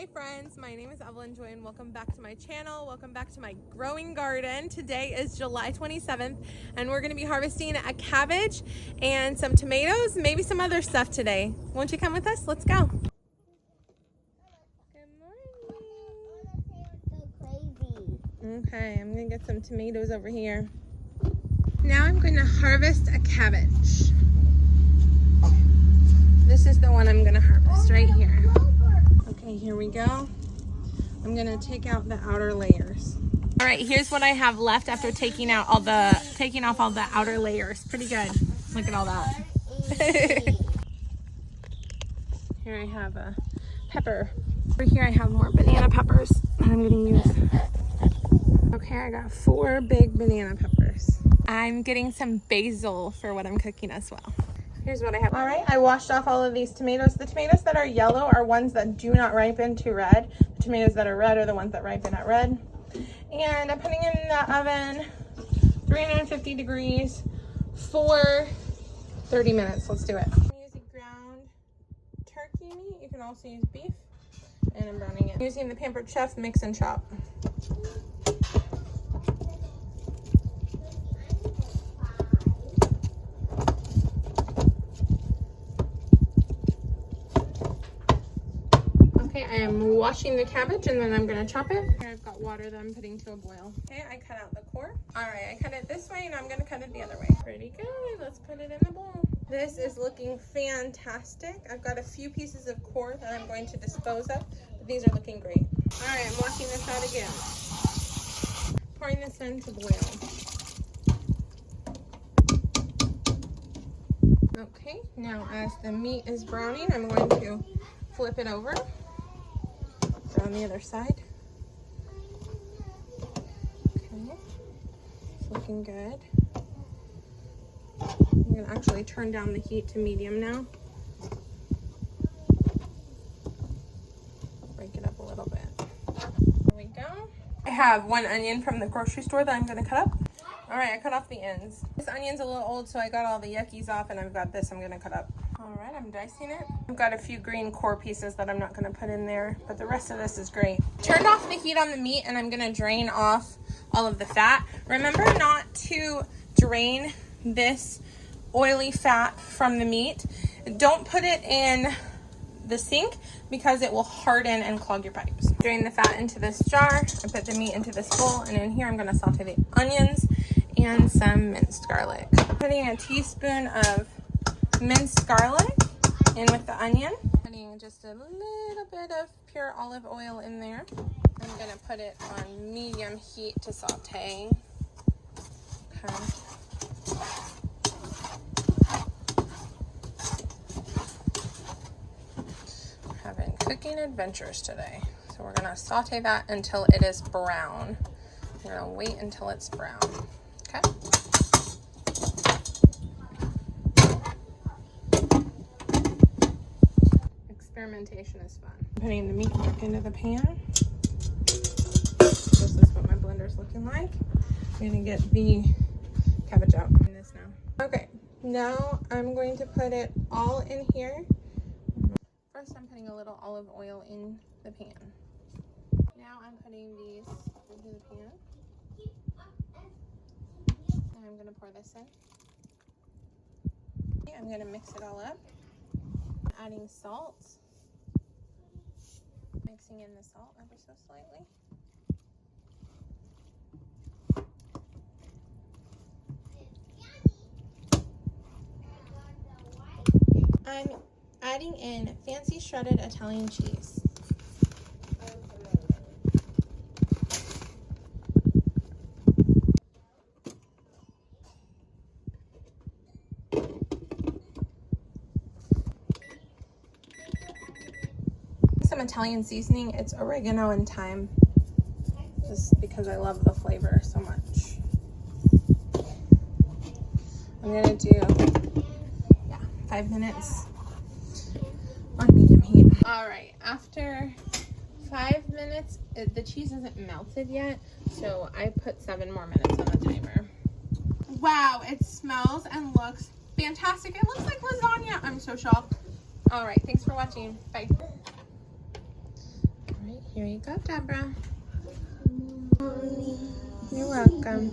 Hey friends, my name is Evelyn Joy and welcome back to my channel. Welcome back to my growing garden. Today is July 27th and we're going to be harvesting a cabbage and some tomatoes, maybe some other stuff today. Won't you come with us? Let's go. Good morning. Okay, I'm going to get some tomatoes over here. Now I'm going to harvest a cabbage. This is the one I'm going to harvest right here. Okay, here we go. I'm gonna take out the outer layers. All right, here's what I have left after taking off all the outer layers. Pretty good. Look at all that. Here I have a pepper. Over here I have more banana peppers that I'm gonna use. Okay, I got 4 big banana peppers. I'm getting some basil for what I'm cooking as well. Here's what I have. All right, I washed off all of these tomatoes. The tomatoes that are yellow are ones that do not ripen to red. The tomatoes that are red are the ones that ripen at red. And I'm putting in the oven, 350 degrees for 30 minutes. Let's do it. I'm using ground turkey meat. You can also use beef. And I'm browning it. I'm using the Pampered Chef Mix and Chop. I am washing the cabbage and then I'm going to chop it. Here I've got water that I'm putting to a boil. Okay, I cut out the core. All right, I cut it this way and I'm going to cut it the other way. Pretty good. Let's put it in the bowl. This is looking fantastic. I've got a few pieces of core that I'm going to dispose of, but these are looking great. All right, I'm washing this out again. Pouring this in to boil. Okay, now as the meat is browning, I'm going to flip it over. On the other side. Okay, it's looking good. I'm gonna actually turn down the heat to medium now. Break it up a little bit. There we go. I have 1 onion from the grocery store that I'm gonna cut up. All right, I cut off the ends. This onion's a little old, so I got all the yuckies off, and I've got this I'm gonna cut up. All right, I'm dicing it. I've got a few green core pieces that I'm not gonna put in there, but the rest of this is great. Turned off the heat on the meat and I'm gonna drain off all of the fat. Remember not to drain this oily fat from the meat. Don't put it in the sink because it will harden and clog your pipes. Drain the fat into this jar. I put the meat into this bowl, and in here I'm gonna saute the onions and some minced garlic. I'm putting a teaspoon of minced garlic in with the onion. Putting just a little bit of pure olive oil in there. I'm gonna put it on medium heat to saute. Okay. We're having cooking adventures today. So we're gonna saute that until it is brown. We're gonna wait until it's brown. Okay. Experimentation is fun. Putting the meat back into the pan. This is what my blender's looking like. I'm gonna get the cabbage out in this now. Okay, now I'm going to put it all in here. First, I'm putting a little olive oil in the pan. Now I'm putting these into the pan. And I'm gonna pour this in. Okay, I'm gonna mix it all up. Adding salt. Mixing in the salt ever so slightly. I'm adding in fancy shredded Italian cheese. Some Italian seasoning. It's oregano and thyme, just because I love the flavor so much. I'm gonna do 5 minutes on medium heat. All right, after 5 minutes, the cheese isn't melted yet, so I put 7 more minutes on the timer. Wow, it smells and looks fantastic. It looks like lasagna. I'm so shocked. All right, thanks for watching. Bye. Here you go, Deborah. You're welcome.